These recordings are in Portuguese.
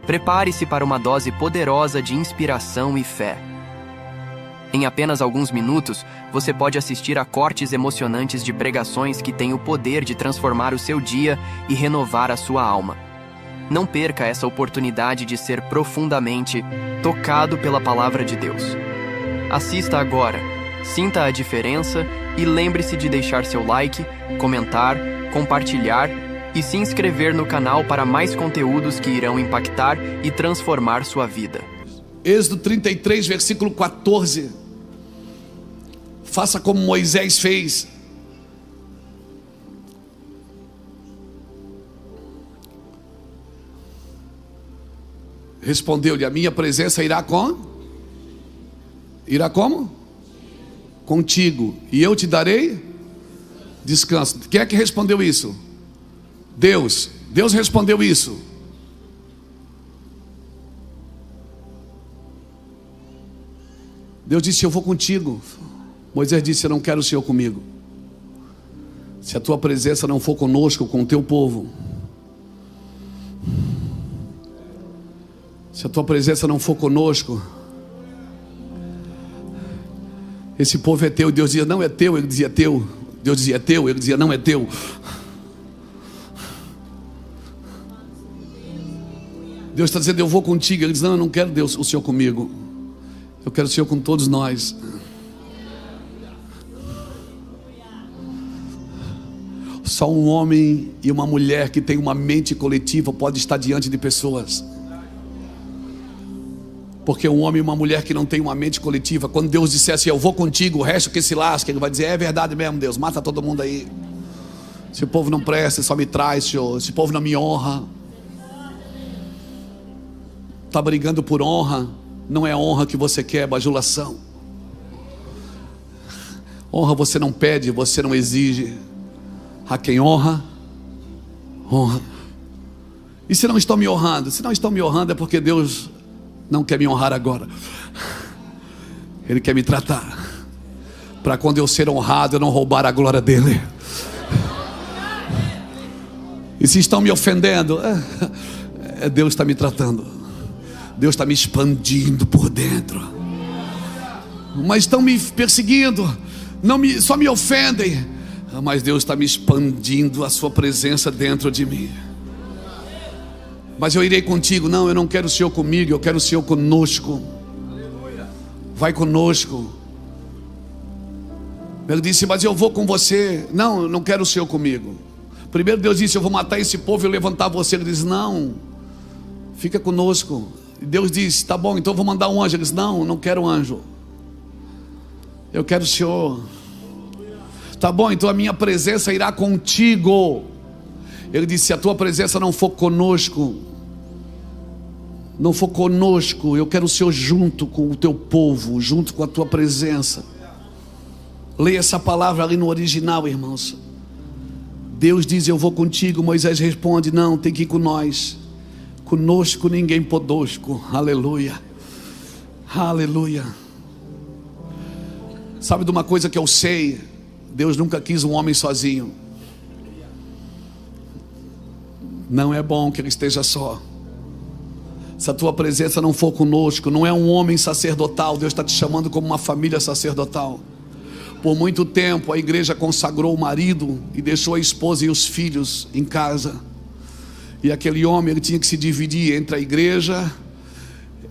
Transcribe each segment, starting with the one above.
Prepare-se para uma dose poderosa de inspiração e fé. Em apenas alguns minutos, você pode assistir a cortes emocionantes de pregações que têm o poder de transformar o seu dia e renovar a sua alma. Não perca essa oportunidade de ser profundamente tocado pela palavra de Deus. Assista agora, sinta a diferença e lembre-se de deixar seu like, comentar, compartilhar e se inscrever no canal para mais conteúdos que irão impactar e transformar sua vida. Êxodo 33, versículo 14. Faça como Moisés fez. Respondeu-lhe: a minha presença irá como? Contigo, e eu te darei descanso. Quem é que respondeu isso? Deus. Deus respondeu isso. Deus disse: eu vou contigo. Moisés disse: eu não quero o Senhor comigo. Se a tua presença não for conosco, com o teu povo, se a tua presença não for conosco, esse povo é teu. Deus dizia: não é teu. Ele dizia: teu. Deus dizia: é teu. Ele dizia: não é teu. Deus está dizendo: eu vou contigo. Ele diz: não, eu não quero Deus, o Senhor comigo. Eu quero o Senhor com todos nós. Só um homem e uma mulher que tem uma mente coletiva pode estar diante de pessoas. Porque um homem e uma mulher que não tem uma mente coletiva, quando Deus dissesse: eu vou contigo, o resto que se lasca, ele vai dizer: é verdade mesmo, Deus, mata todo mundo aí. Esse povo não presta, só me traz, Senhor. Esse povo não me honra. Está brigando por honra. Não é honra que você quer, é bajulação. Honra você não pede, você não exige. A quem honra, honra. E se não estão me honrando? Se não estão me honrando é porque Deus não quer me honrar agora. Ele quer me tratar, para quando eu ser honrado, eu não roubar a glória dele. E se estão me ofendendo, Deus está me tratando. Deus está me expandindo por dentro. Mas estão me perseguindo, só me ofendem. Mas Deus está me expandindo a sua presença dentro de mim. Mas eu irei contigo. Não, eu não quero o Senhor comigo, eu quero o Senhor conosco. Vai conosco. Ele disse: mas eu vou com você. Não, eu não quero o Senhor comigo. Primeiro Deus disse: eu vou matar esse povo e levantar você. Ele disse: não, fica conosco. E Deus disse: tá bom, então eu vou mandar um anjo. Ele disse: não, não quero um anjo, eu quero o Senhor. Tá bom, então a minha presença irá contigo. Ele disse: se a tua presença não for conosco, eu quero o Senhor junto com o teu povo, junto com a tua presença. Leia essa palavra ali no original, irmãos. Deus diz: eu vou contigo. Moisés responde: não, tem que ir com nós. Conosco ninguém podosco. Aleluia, aleluia. Sabe de uma coisa que eu sei? Deus nunca quis um homem sozinho. Não é bom que ele esteja só. Se a tua presença não for conosco, não é um homem sacerdotal. Deus está te chamando como uma família sacerdotal. Por muito tempo a igreja consagrou o marido e deixou a esposa e os filhos em casa. E aquele homem, ele tinha que se dividir entre a igreja,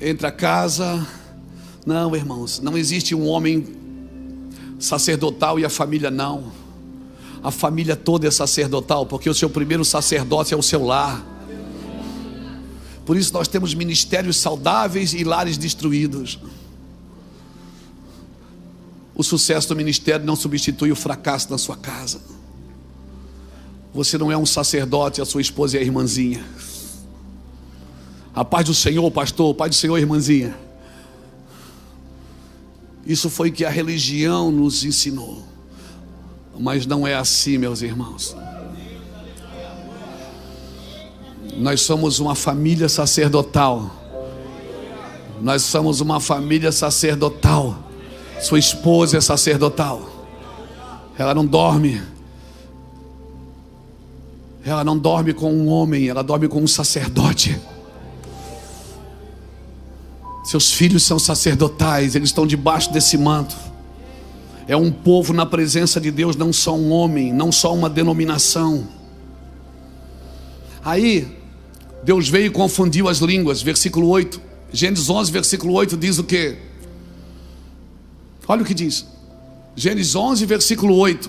entre a casa. Não, irmãos, não existe um homem sacerdotal e a família não. A família toda é sacerdotal, porque o seu primeiro sacerdócio é o seu lar. Por isso nós temos ministérios saudáveis e lares destruídos. O sucesso do ministério não substitui o fracasso da sua casa. Você não é um sacerdote, a sua esposa é a irmãzinha. A paz do Senhor, pastor, paz do Senhor, irmãzinha. Isso foi que a religião nos ensinou. Mas não é assim, meus irmãos. Nós somos uma família sacerdotal. Nós somos uma família sacerdotal. Sua esposa é sacerdotal. Ela não dorme. Ela não dorme com um homem, ela dorme com um sacerdote. Seus filhos são sacerdotais, eles estão debaixo desse manto. É um povo na presença de Deus, não só um homem, não só uma denominação. Aí, Deus veio e confundiu as línguas, versículo 8. Gênesis 11, versículo 8 diz o quê? Olha o que diz. Gênesis 11, versículo 8.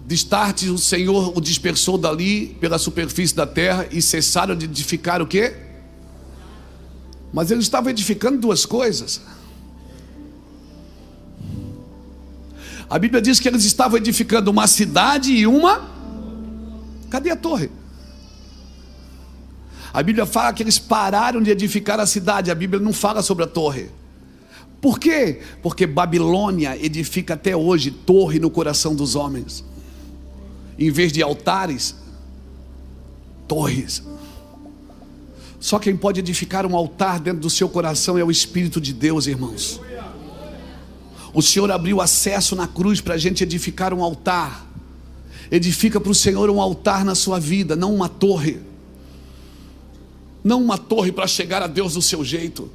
Destarte o Senhor o dispersou dali pela superfície da terra e cessaram de edificar o quê? Mas eles estavam edificando duas coisas. A Bíblia diz que eles estavam edificando uma cidade e uma... Cadê a torre? A Bíblia fala que eles pararam de edificar a cidade. A Bíblia não fala sobre a torre. Por quê? Porque Babilônia edifica até hoje torre no coração dos homens. Em vez de altares, torres. Só quem pode edificar um altar dentro do seu coração é o Espírito de Deus, irmãos. O Senhor abriu acesso na cruz para a gente edificar um altar. Edifica para o Senhor um altar na sua vida, não uma torre. Não uma torre para chegar a Deus do seu jeito.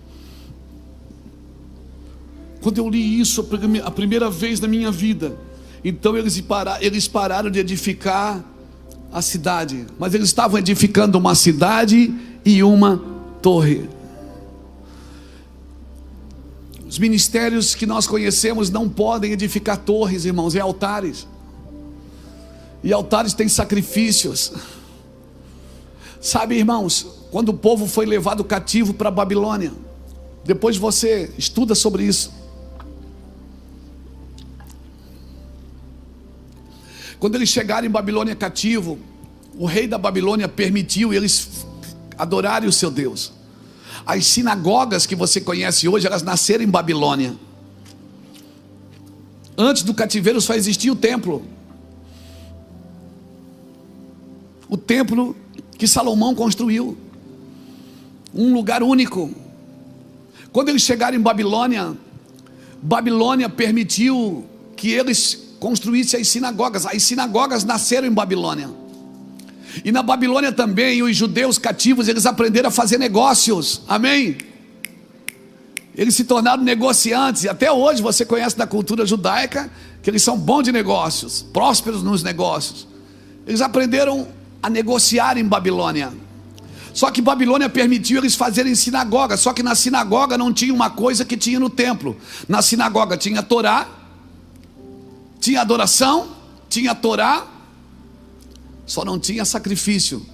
Quando eu li isso a primeira vez na minha vida, então eles pararam de edificar a cidade, mas eles estavam edificando uma cidade e uma torre. Os ministérios que nós conhecemos não podem edificar torres, irmãos, é altares. E altares têm sacrifícios. Sabe, irmãos, quando o povo foi levado cativo para a Babilônia, depois você estuda sobre isso. Quando eles chegaram em Babilônia cativo, o rei da Babilônia permitiu eles adorarem o seu Deus. As sinagogas que você conhece hoje, elas nasceram em Babilônia. Antes do cativeiro só existia o templo. O templo que Salomão construiu. Um lugar único. Quando eles chegaram em Babilônia, Babilônia permitiu que eles construíssem as sinagogas. As sinagogas nasceram em Babilônia. E na Babilônia também, os judeus cativos, eles aprenderam a fazer negócios. Amém? Eles se tornaram negociantes. E até hoje você conhece da cultura judaica que eles são bons de negócios, prósperos nos negócios. Eles aprenderam a negociar em Babilônia. Só que Babilônia permitiu eles fazerem sinagoga. Só que na sinagoga não tinha uma coisa que tinha no templo. Na sinagoga tinha a Torá, tinha adoração, tinha a Torá, só não tinha sacrifício.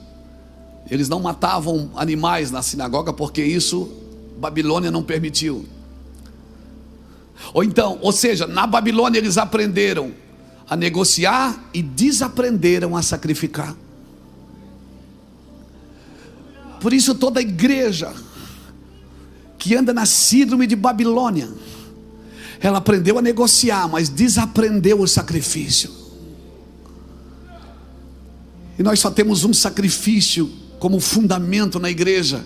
Eles não matavam animais na sinagoga porque isso Babilônia não permitiu. Ou seja, na Babilônia eles aprenderam a negociar e desaprenderam a sacrificar. Por isso toda igreja que anda na síndrome de Babilônia, ela aprendeu a negociar, mas desaprendeu o sacrifício. E nós só temos um sacrifício como fundamento na igreja,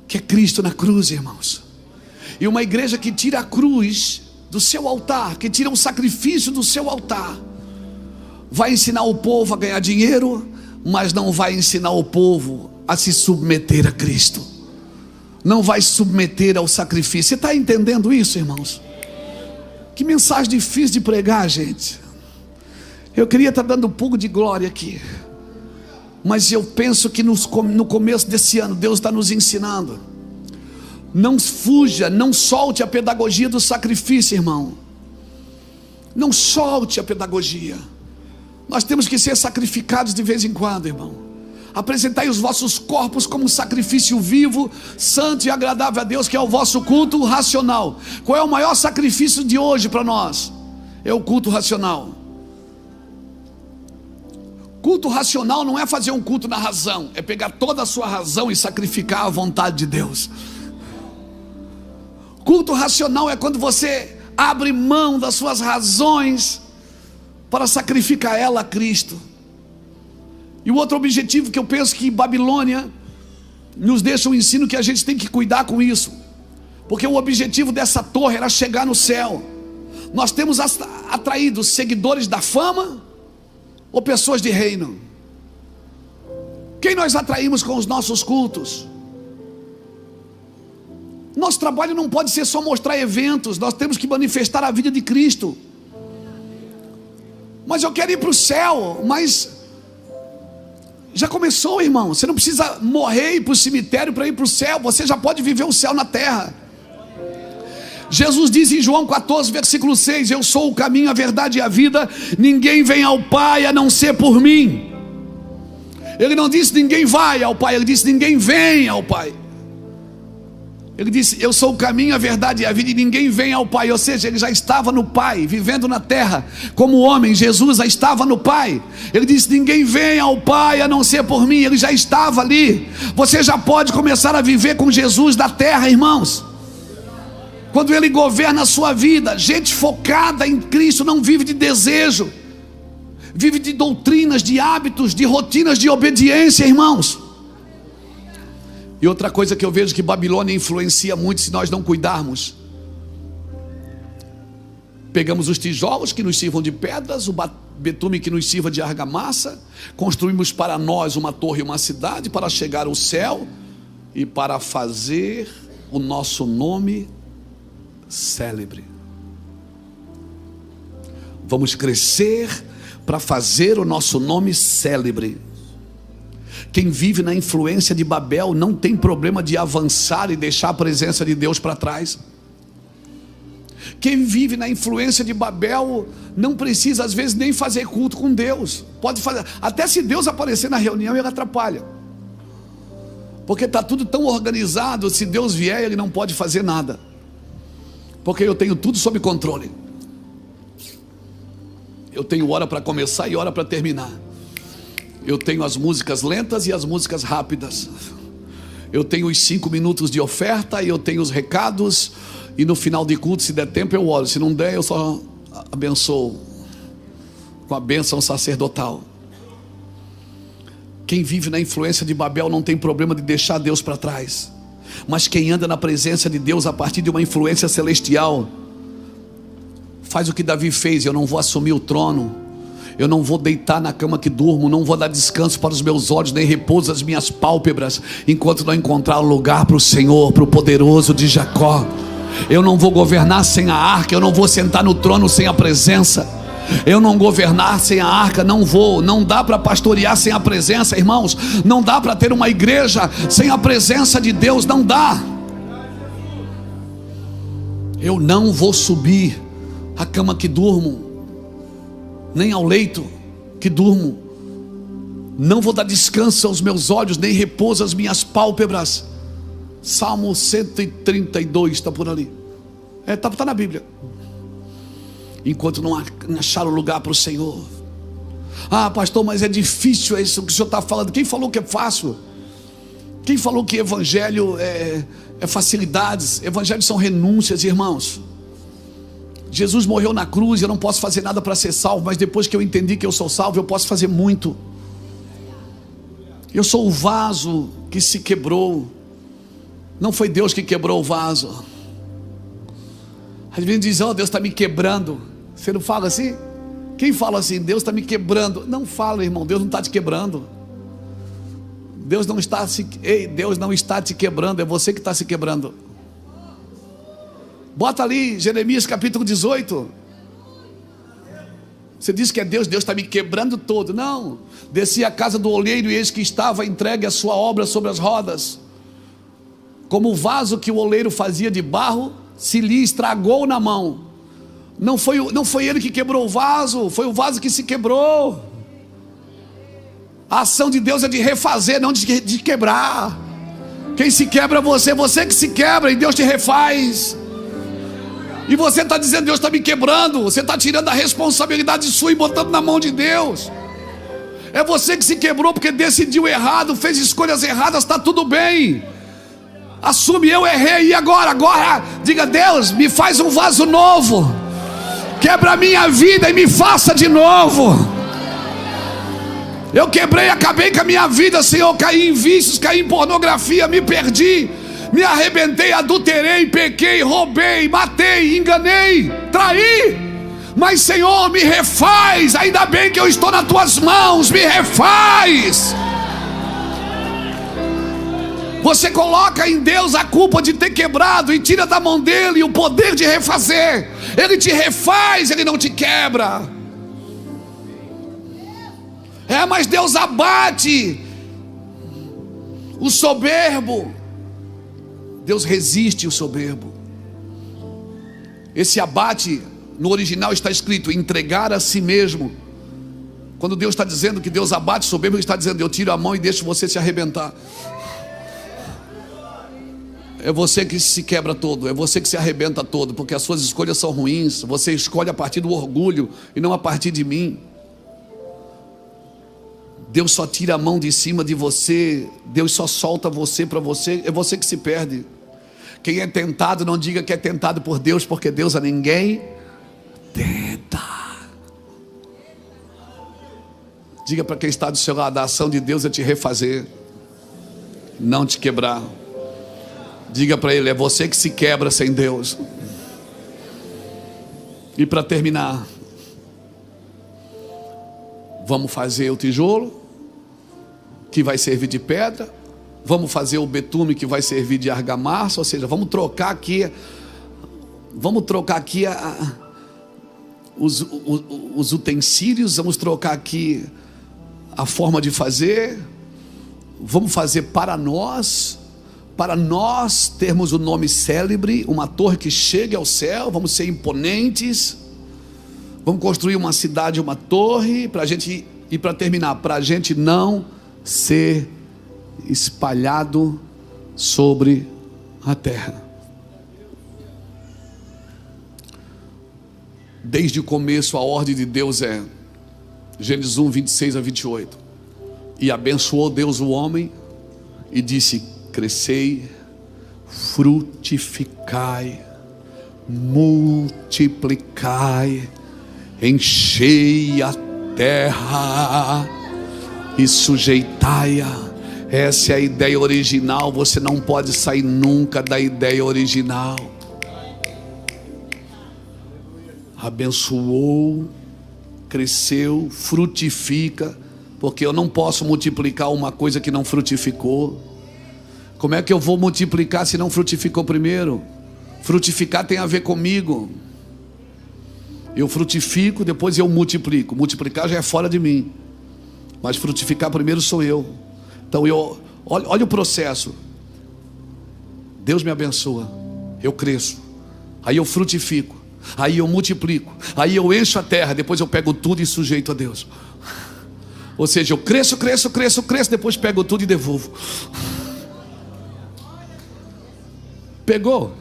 que é Cristo na cruz, irmãos. E uma igreja que tira a cruz do seu altar, que tira o sacrifício do seu altar, vai ensinar o povo a ganhar dinheiro, mas não vai ensinar o povo a se submeter a Cristo. Não vai submeter ao sacrifício. Você está entendendo isso, irmãos? Que mensagem difícil de pregar, gente. Eu queria estar dando um pouco de glória aqui, mas eu penso que no começo desse ano Deus está nos ensinando. Não fuja, não solte a pedagogia do sacrifício, irmão. Não solte a pedagogia. Nós temos que ser sacrificados de vez em quando, irmão. Apresentai os vossos corpos como um sacrifício vivo, santo e agradável a Deus, que é o vosso culto racional. Qual é o maior sacrifício de hoje para nós? É o culto racional. Culto racional não é fazer um culto na razão, é pegar toda a sua razão e sacrificar a vontade de Deus. Culto racional é quando você abre mão das suas razões para sacrificar ela a Cristo. E o outro objetivo que eu penso que Babilônia nos deixa um ensino que a gente tem que cuidar com isso, porque o objetivo dessa torre era chegar no céu. Nós temos atraído seguidores da fama ou pessoas de reino? Quem nós atraímos com os nossos cultos? nosso trabalho não pode ser só mostrar eventos, nós temos que manifestar a vida de Cristo. Mas eu quero ir para o céu, mas já começou, irmão. Você não precisa morrer e ir para o cemitério para ir para o céu, você já pode viver o céu na terra. Jesus diz em João 14, versículo 6: eu sou o caminho, a verdade e a vida, ninguém vem ao Pai a não ser por mim. Ele não disse ninguém vai ao Pai, ele disse ninguém vem ao Pai. Ele disse: eu sou o caminho, a verdade e a vida, e ninguém vem ao Pai. Ou seja, ele já estava no Pai, vivendo na terra como homem. Jesus já estava no Pai. Ele disse: ninguém vem ao Pai a não ser por mim. Ele já estava ali. Você já pode começar a viver com Jesus da terra, irmãos. Quando Ele governa a sua vida. Gente focada em Cristo não vive de desejo, vive de doutrinas, de hábitos, de rotinas de obediência, irmãos. E outra coisa que eu vejo que Babilônia influencia muito, se nós não cuidarmos. Pegamos os tijolos que nos sirvam de pedras, o betume que nos sirva de argamassa, construímos para nós uma torre e uma cidade para chegar ao céu e para fazer o nosso nome célebre. Vamos crescer para fazer o nosso nome célebre. Quem vive na influência de Babel não tem problema de avançar e deixar a presença de Deus para trás. Quem vive na influência de Babel não precisa às vezes nem fazer culto com Deus. Pode fazer, até se Deus aparecer na reunião, ele atrapalha. Porque está tudo tão organizado, se Deus vier, ele não pode fazer nada. Porque eu tenho tudo sob controle. Eu tenho hora para começar e hora para terminar. Eu tenho as músicas lentas e as músicas rápidas. Eu tenho os 5 minutos de oferta e eu tenho os recados. E no final de culto, se der tempo, eu oro. Se não der, eu só abençoo com a bênção sacerdotal. Quem vive na influência de Babel não tem problema de deixar Deus para trás. Mas quem anda na presença de Deus a partir de uma influência celestial, faz o que Davi fez: eu não vou assumir o trono, eu não vou deitar na cama que durmo, não vou dar descanso para os meus olhos, nem repouso às minhas pálpebras, enquanto não encontrar um lugar para o Senhor, para o poderoso de Jacó. Eu não vou governar sem a arca, eu não vou sentar no trono sem a presença. Eu não governar sem a arca, não vou. Não dá para pastorear sem a presença, irmãos. Não dá para ter uma igreja sem a presença de Deus, não dá. Eu não vou subir à cama que durmo, nem ao leito que durmo. Não vou dar descanso aos meus olhos, nem repouso às minhas pálpebras. Salmo 132 está por ali. Está na Bíblia. Enquanto não achar o lugar para o Senhor. Ah, pastor, mas é difícil isso que o senhor está falando. Quem falou que é fácil? Quem falou que evangelho é facilidades? Evangelho são renúncias, irmãos. Jesus morreu na cruz, eu não posso fazer nada para ser salvo, mas depois que eu entendi que eu sou salvo, eu posso fazer muito. Eu sou o vaso que se quebrou. Não foi Deus que quebrou o vaso. Às vezes diz: oh, Deus está me quebrando. Você não fala assim? Quem fala assim? Deus está me quebrando. Não fala, irmão, Deus não está te quebrando. Deus não está te quebrando, é você que está se quebrando. Bota ali Jeremias capítulo 18. Você diz que é Deus, Deus está me quebrando todo. Não, desci à casa do olheiro e eis que estava entregue a sua obra sobre as rodas. Como o vaso que o oleiro fazia de barro se lhe estragou na mão. Não foi ele que quebrou o vaso, foi o vaso que se quebrou. A ação de Deus é de refazer, não de quebrar. Quem se quebra é você que se quebra e Deus te refaz. E você está dizendo: Deus está me quebrando. Você está tirando a responsabilidade sua e botando na mão de Deus. É você que se quebrou porque decidiu errado, fez escolhas erradas. Está tudo bem. Assume: eu errei, e agora diga: Deus, me faz um vaso novo. Quebra a minha vida e me faça de novo. Eu quebrei, acabei com a minha vida, Senhor. Caí em vícios, caí em pornografia, me perdi, me arrebentei, adulterei, pequei, roubei, matei, enganei, traí. Mas Senhor, me refaz. Ainda bem que eu estou nas tuas mãos, me refaz. Você coloca em Deus a culpa de ter quebrado e tira da mão dele o poder de refazer. Ele te refaz, ele não te quebra. Mas Deus abate o soberbo. Deus resiste o soberbo. Esse abate, no original está escrito entregar a si mesmo. Quando Deus está dizendo que Deus abate o soberbo, Ele está dizendo: eu tiro a mão e deixo você se arrebentar. É você que se quebra todo, é você que se arrebenta todo, porque as suas escolhas são ruins. Você escolhe a partir do orgulho e não a partir de mim. Deus só tira a mão de cima de você. Deus só solta você para você. É você que se perde. Quem é tentado, não diga que é tentado por Deus, porque Deus a ninguém tenta. Diga para quem está do seu lado: a ação de Deus é te refazer, não te quebrar. Diga para ele: é você que se quebra sem Deus. E para terminar, vamos fazer o tijolo, que vai servir de pedra. Vamos fazer o betume, que vai servir de argamassa. Ou seja, vamos trocar aqui os utensílios. Vamos trocar aqui a forma de fazer. Vamos fazer para nós termos um nome célebre, uma torre que chegue ao céu. Vamos ser imponentes. Vamos construir uma cidade, uma torre, para a gente, e para terminar, para a gente não ser espalhado sobre a terra. Desde o começo a ordem de Deus é Gênesis 1, 26 a 28. E abençoou Deus o homem e disse: crescei, frutificai, multiplicai, enchei a terra e sujeitai-a. Essa é a ideia original. Você não pode sair nunca da ideia original. Abençoou, cresceu, frutifica, porque eu não posso multiplicar uma coisa que não frutificou. Como é que eu vou multiplicar se não frutificou primeiro? Frutificar tem a ver comigo. Eu frutifico, depois eu multiplico. Multiplicar já é fora de mim, mas frutificar primeiro sou eu. Então olha o processo. Deus me abençoa, eu cresço, aí eu frutifico, aí eu multiplico, aí eu encho a terra, depois eu pego tudo e sujeito a Deus. Ou seja, eu cresço, depois pego tudo e devolvo. Pegou?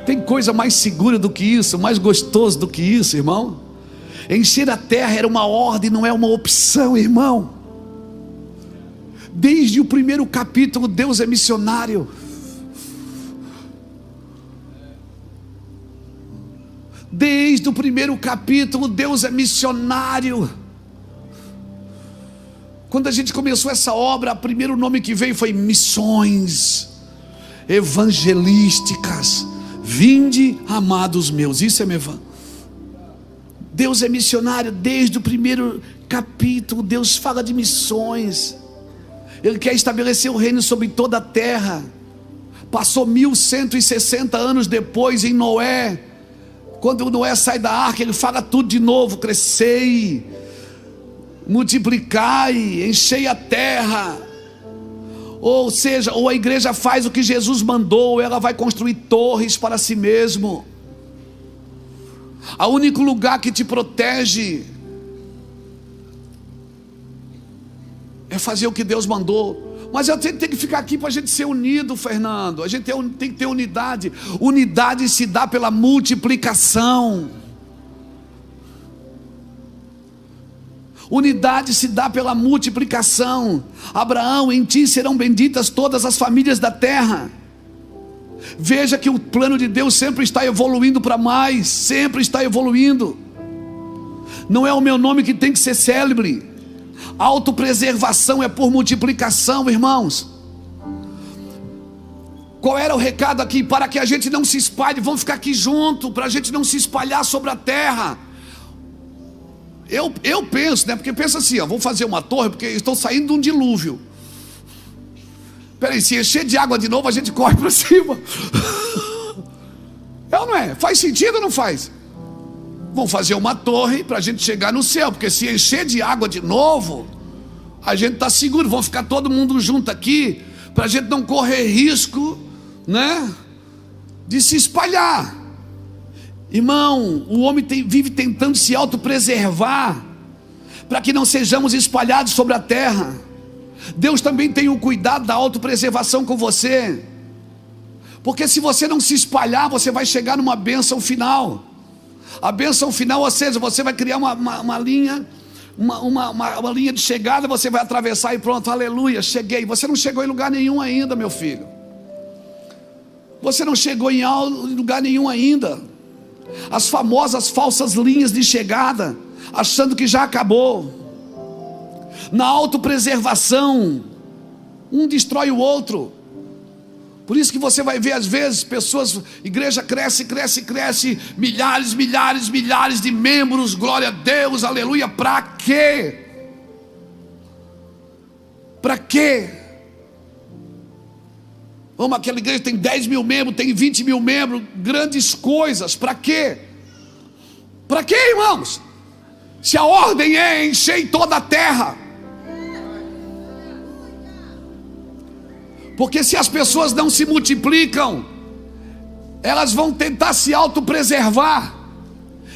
Tem coisa mais segura do que isso, mais gostoso do que isso, irmão? Encher a terra era uma ordem, não é uma opção, irmão. Desde o primeiro capítulo, Deus é missionário. Desde o primeiro capítulo, Deus é missionário. Quando a gente começou essa obra, o primeiro nome que veio foi missões evangelísticas. Vinde, amados meus. Isso é Mevan. Deus é missionário desde o primeiro capítulo. Deus fala de missões. Ele quer estabelecer o reino sobre toda a terra. Passou 1160 anos depois, em Noé, quando Noé sai da arca, ele fala tudo de novo: crescei, multiplicai, enchei a terra. Ou seja, ou a igreja faz o que Jesus mandou, ou ela vai construir torres para si mesmo. O único lugar que te protege é fazer o que Deus mandou. Mas eu tenho que ficar aqui para a gente ser unido, Fernando. A gente tem que ter unidade. Unidade se dá pela multiplicação. Unidade se dá pela multiplicação. Abraão, em ti serão benditas todas as famílias da terra. Veja que o plano de Deus sempre está evoluindo para mais. Sempre está evoluindo. Não é o meu nome que tem que ser célebre. Autopreservação é por multiplicação, irmãos. Qual era o recado aqui? Para que a gente não se espalhe, vamos ficar aqui junto, para a gente não se espalhar sobre a terra. Eu penso, né? Porque pensa assim, ó, vou fazer uma torre, porque estou saindo de um dilúvio. Peraí, se encher de água de novo, a gente corre para cima. É ou não é? Faz sentido ou não faz? Vão fazer uma torre para a gente chegar no céu, porque se encher de água de novo, a gente está seguro. Vão ficar todo mundo junto aqui, para a gente não correr risco, né, de se espalhar. Irmão, o homem vive tentando se autopreservar, para que não sejamos espalhados sobre a terra. Deus também tem o cuidado da autopreservação com você, porque se você não se espalhar, você vai chegar numa bênção final. A bênção final, ou seja, você vai criar uma linha, uma linha de chegada, você vai atravessar e pronto, aleluia, cheguei. Você não chegou em lugar nenhum ainda, meu filho. Você não chegou em lugar nenhum ainda. As famosas falsas linhas de chegada, achando que já acabou. Na autopreservação, um destrói o outro. Por isso que você vai ver às vezes pessoas, igreja cresce, milhares de membros, glória a Deus, aleluia. Para quê? Para quê? Vamos, aquela igreja tem 10 mil membros, tem 20 mil membros, grandes coisas, para quê? Para quê, irmãos? Se a ordem é encher toda a terra. Porque se as pessoas não se multiplicam, elas vão tentar se autopreservar.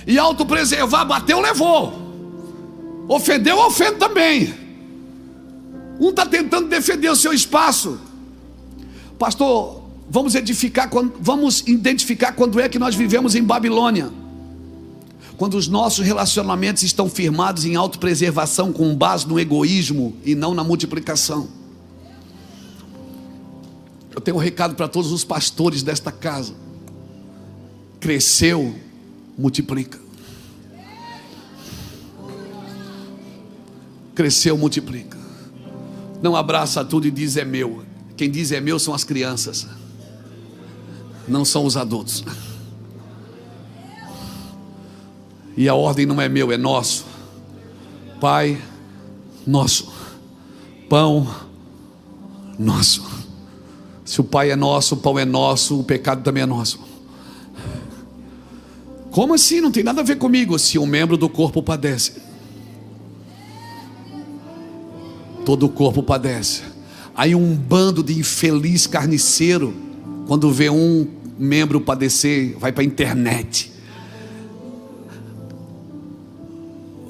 E autopreservar, bateu, levou. Ofendeu, ofende também. Um está tentando defender o seu espaço. Pastor, vamos identificar quando é que nós vivemos em Babilônia. Quando os nossos relacionamentos estão firmados em autopreservação, com base no egoísmo e não na multiplicação. Eu tenho um recado para todos os pastores desta casa. Cresceu, multiplica. Cresceu, multiplica. Não abraça tudo e diz é meu. Quem diz é meu são as crianças, não são os adultos. E a ordem não é meu, é nosso. Pai, nosso. Pão, nosso. Se o Pai é nosso, o pão é nosso, o pecado também é nosso. Como assim? Não tem nada a ver comigo. Se um membro do corpo padece, todo o corpo padece. Aí um bando de infeliz carniceiro, quando vê um membro padecer, vai para a internet.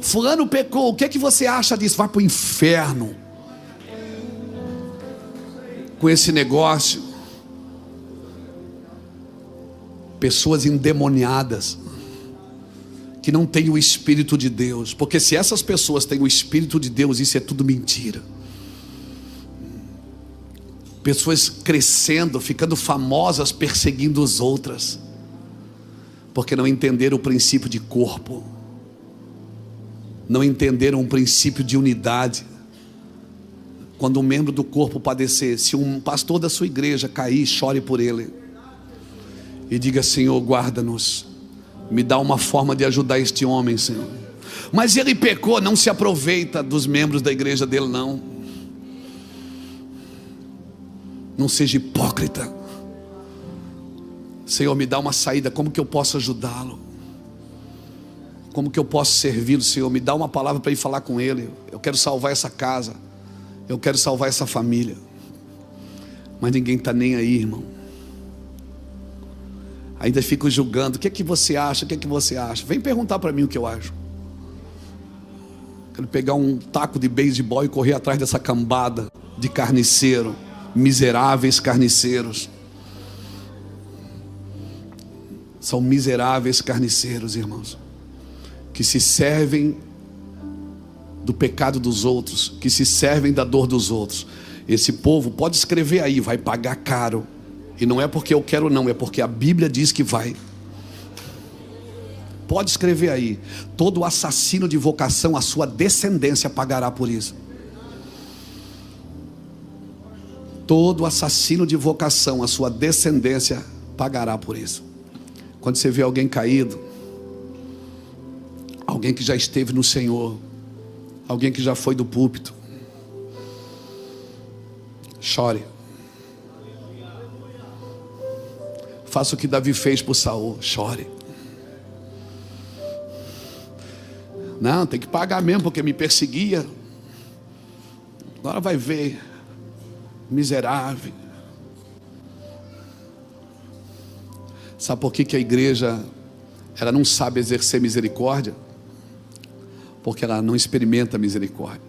Fulano pecou, o que é que você acha disso? Vai para o inferno. Com esse negócio. Pessoas endemoniadas, que não têm o Espírito de Deus. Porque se essas pessoas têm o Espírito de Deus, isso é tudo mentira. Pessoas crescendo, ficando famosas, perseguindo as outras, porque não entenderam o princípio de corpo, não entenderam o princípio de unidade. Quando um membro do corpo padecer, se um pastor da sua igreja cair, chore por ele e diga: Senhor, guarda-nos, me dá uma forma de ajudar este homem, Senhor. Mas ele pecou, não se aproveita dos membros da igreja dele, não. Não seja hipócrita. Senhor, me dá uma saída. Como que eu posso ajudá-lo? Como que eu posso servi-lo, Senhor? Me dá uma palavra para ir falar com ele. Eu quero salvar essa casa, eu quero salvar essa família. Mas ninguém está nem aí, irmão. Ainda fico julgando. O que é que você acha? O que é que você acha? Vem perguntar para mim o que eu acho. Quero pegar um taco de beisebol e correr atrás dessa cambada de carniceiro. Miseráveis carniceiros. São miseráveis carniceiros, irmãos, que se servem do pecado dos outros, que se servem da dor dos outros. Esse povo, pode escrever aí, vai pagar caro. E não é porque eu quero não, é porque a Bíblia diz que vai. Pode escrever aí. Todo assassino de vocação, a sua descendência pagará por isso. Todo assassino de vocação, a sua descendência pagará por isso. Quando você vê alguém caído, alguém que já esteve no Senhor, alguém que já foi do púlpito, chore. faça o que Davi fez por Saul, chore. Não, tem que pagar mesmo, porque me perseguia. Agora vai ver, miserável. Sabe por que a igreja, ela não sabe exercer misericórdia? Porque ela não experimenta misericórdia.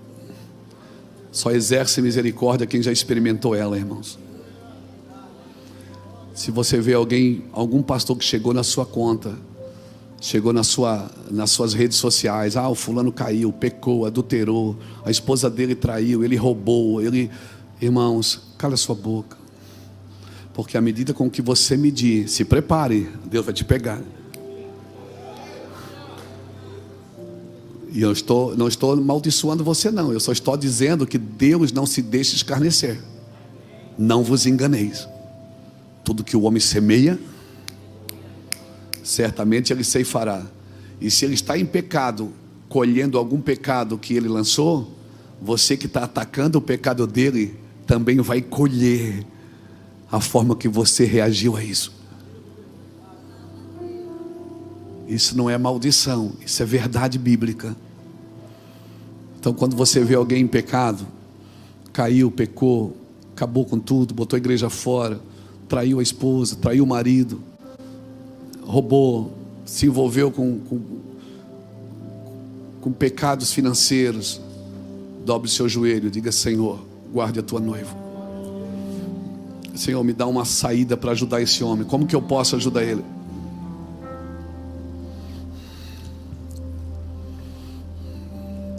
Só exerce misericórdia quem já experimentou ela, irmãos. Se você vê algum pastor que chegou na sua conta, chegou nas suas redes sociais, o fulano caiu, pecou, adulterou, a esposa dele traiu, ele roubou, irmãos, cala sua boca. Porque à medida com que você medir, se prepare, Deus vai te pegar. E eu não estou amaldiçoando você não, eu só estou dizendo que Deus não se deixa escarnecer. Não vos enganeis. Tudo que o homem semeia, certamente ele ceifará. E se ele está em pecado, colhendo algum pecado que ele lançou, você que está atacando o pecado dele, também vai colher a forma que você reagiu a isso. Isso não é maldição, isso é verdade bíblica. Então quando você vê alguém em pecado, caiu, pecou, acabou com tudo, botou a igreja fora, traiu a esposa, traiu o marido, roubou, se envolveu com pecados financeiros, dobre o seu joelho, diga: Senhor, guarde a tua noiva. Senhor, me dá uma saída para ajudar esse homem. Como que eu posso ajudar ele?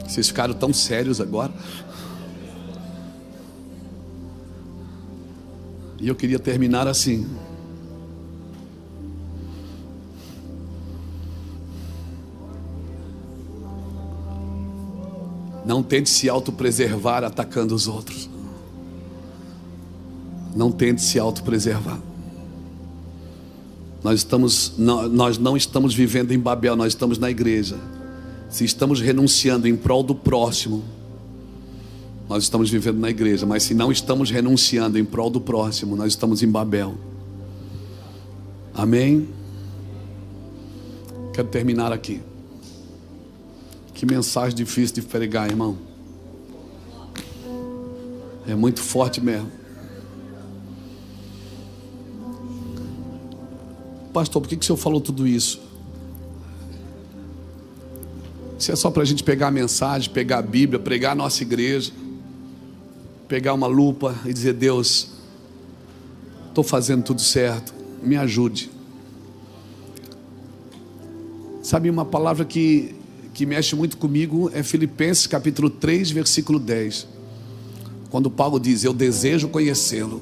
Vocês ficaram tão sérios agora. E eu queria terminar assim. Não tente se autopreservar atacando os outros. Não tente se autopreservar. Nós não estamos vivendo em Babel, nós estamos na igreja. Se estamos renunciando em prol do próximo, nós estamos vivendo na igreja. Mas se não estamos renunciando em prol do próximo, nós estamos em Babel. Amém? Quero terminar aqui. Que mensagem difícil de pregar, irmão. É muito forte mesmo. Pastor, por que o senhor falou tudo isso? Isso é só para a gente pegar a mensagem, pegar a Bíblia, pregar a nossa igreja, pegar uma lupa e dizer: Deus, estou fazendo tudo certo, me ajude. Sabe, uma palavra que mexe muito comigo é Filipenses capítulo 3, versículo 10. Quando Paulo diz: eu desejo conhecê-lo,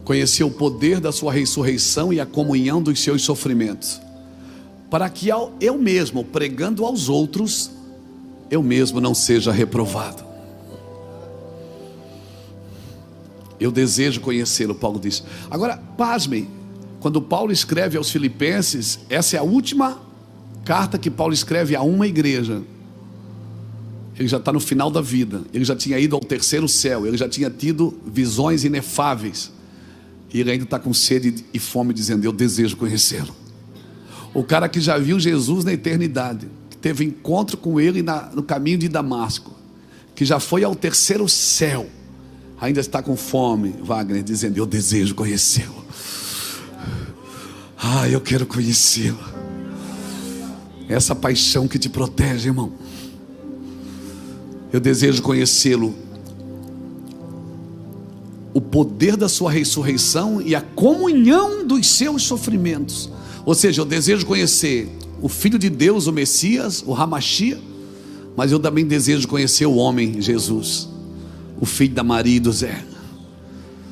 conhecer o poder da sua ressurreição e a comunhão dos seus sofrimentos, para que eu mesmo, pregando aos outros, eu mesmo não seja reprovado. Eu desejo conhecê-lo, Paulo diz. Agora, pasmem, quando Paulo escreve aos Filipenses, essa é a última carta que Paulo escreve a uma igreja. Ele já está no final da vida, ele já tinha ido ao terceiro céu, ele já tinha tido visões inefáveis, e ele ainda está com sede e fome, dizendo: eu desejo conhecê-lo. O cara que já viu Jesus na eternidade, que teve encontro com ele no caminho de Damasco, que já foi ao terceiro céu, ainda está com fome, Wagner, dizendo: eu desejo conhecê-lo. Eu quero conhecê-lo. Essa paixão que te protege, irmão. Eu desejo conhecê-lo, o poder da sua ressurreição e a comunhão dos seus sofrimentos. Ou seja, eu desejo conhecer o Filho de Deus, o Messias, o Hamashia, mas eu também desejo conhecer o homem Jesus, o filho da Maria e do Zé,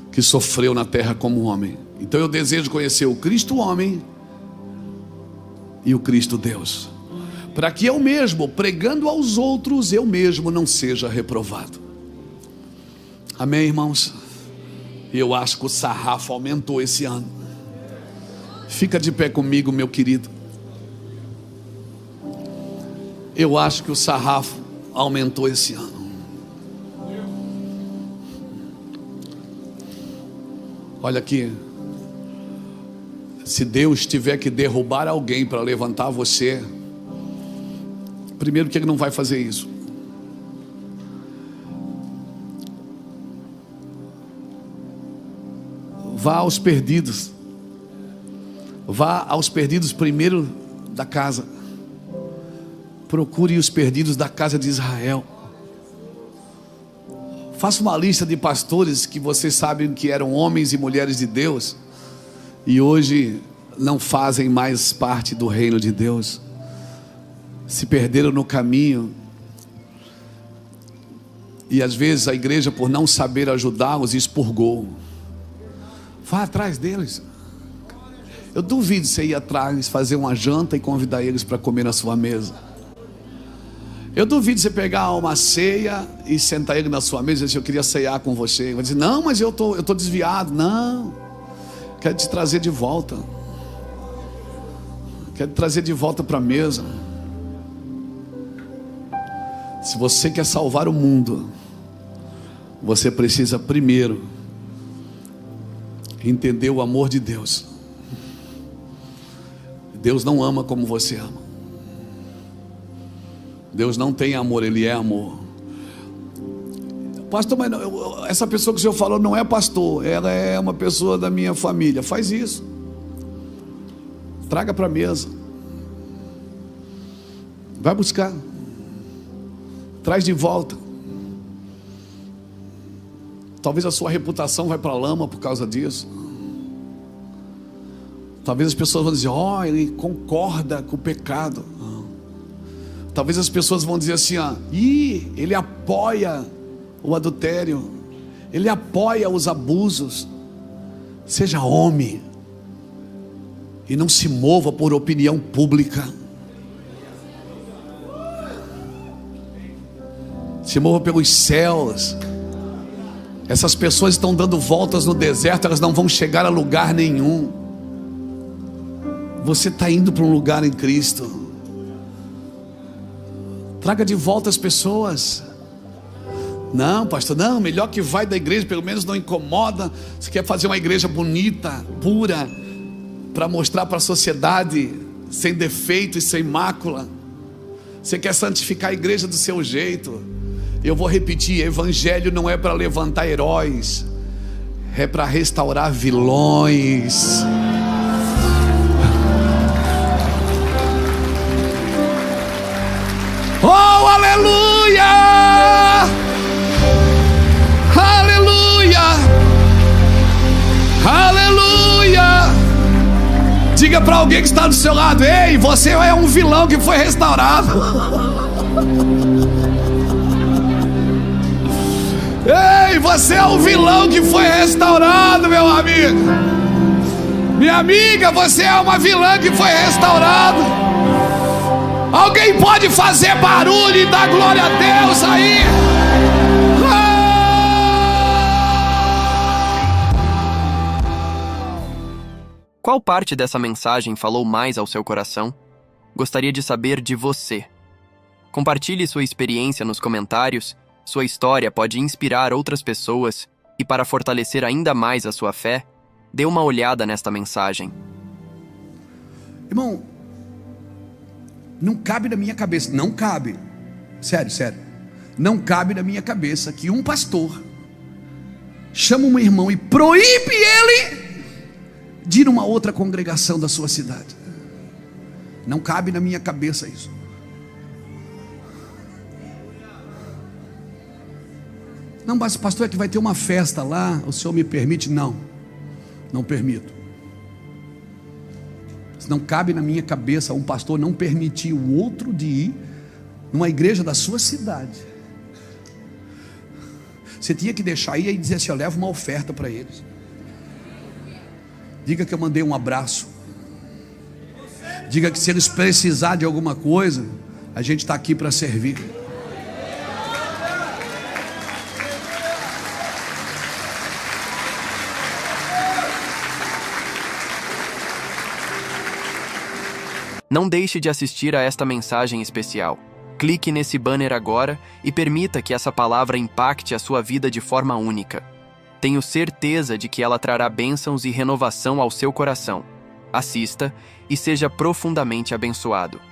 que sofreu na terra como homem. Então eu desejo conhecer o Cristo homem e o Cristo Deus, para que eu mesmo, pregando aos outros, eu mesmo não seja reprovado. Amém, irmãos? Eu acho que o sarrafo aumentou esse ano. Fica de pé comigo, meu querido. Eu acho que o sarrafo aumentou esse ano. Olha aqui. Se Deus tiver que derrubar alguém para levantar você, primeiro que Ele não vai fazer isso. Vá aos perdidos. Vá aos perdidos primeiro da casa. Procure os perdidos da casa de Israel. Faça uma lista de pastores que vocês sabem que eram homens e mulheres de Deus e hoje não fazem mais parte do reino de Deus. Se perderam no caminho. E às vezes a igreja, por não saber ajudá-los, expurgou. Vá atrás deles. Eu duvido você ir atrás, fazer uma janta e convidar eles para comer na sua mesa. Eu duvido você pegar uma ceia e sentar ele na sua mesa e dizer: eu queria ceiar com você. Ele vai dizer: não, mas eu tô desviado. Não, quero te trazer de volta. Quero te trazer de volta para a mesa. Se você quer salvar o mundo, você precisa primeiro entender o amor de Deus. Deus não ama como você ama. Deus não tem amor, Ele é amor. Pastor, mas não, essa pessoa que o senhor falou não é pastor, ela é uma pessoa da minha família. Faz isso. Traga para a mesa. Vai buscar. Traz de volta. Talvez a sua reputação vai para a lama por causa disso. Talvez as pessoas vão dizer: ó, ele concorda com o pecado. Talvez as pessoas vão dizer assim: ele apoia o adultério, ele apoia os abusos. Seja homem e não se mova por opinião pública. Se mova pelos céus. Essas pessoas estão dando voltas no deserto, elas não vão chegar a lugar nenhum. Você está indo para um lugar em Cristo. Traga de volta as pessoas. Não, pastor, não, melhor que vai da igreja, pelo menos não incomoda. Você quer fazer uma igreja bonita, pura, para mostrar para a sociedade, sem defeito e sem mácula. Você quer santificar a igreja do seu jeito. Eu vou repetir: evangelho não é para levantar heróis, é para restaurar vilões. Oh, aleluia! Aleluia! Aleluia! Diga para alguém que está do seu lado: ei, você é um vilão que foi restaurado. Ei, você é um vilão que foi restaurado, meu amigo. Minha amiga, você é uma vilã que foi restaurada. Alguém pode fazer barulho e dar glória a Deus aí? Qual parte dessa mensagem falou mais ao seu coração? Gostaria de saber de você. Compartilhe sua experiência nos comentários. Sua história pode inspirar outras pessoas e, para fortalecer ainda mais a sua fé, dê uma olhada nesta mensagem. Irmão, não cabe na minha cabeça, não cabe, sério, não cabe na minha cabeça que um pastor chama um irmão e proíbe ele de ir numa outra congregação da sua cidade. Não cabe na minha cabeça isso. Não, mas pastor, é que vai ter uma festa lá, o senhor me permite? Não, não permito. Não cabe na minha cabeça um pastor não permitir o outro de ir numa igreja da sua cidade. Você tinha que deixar ir e dizer assim: eu levo uma oferta para eles. Diga que eu mandei um abraço. Diga que se eles precisarem de alguma coisa, a gente está aqui para servir. Não deixe de assistir a esta mensagem especial. Clique nesse banner agora e permita que essa palavra impacte a sua vida de forma única. Tenho certeza de que ela trará bênçãos e renovação ao seu coração. Assista e seja profundamente abençoado.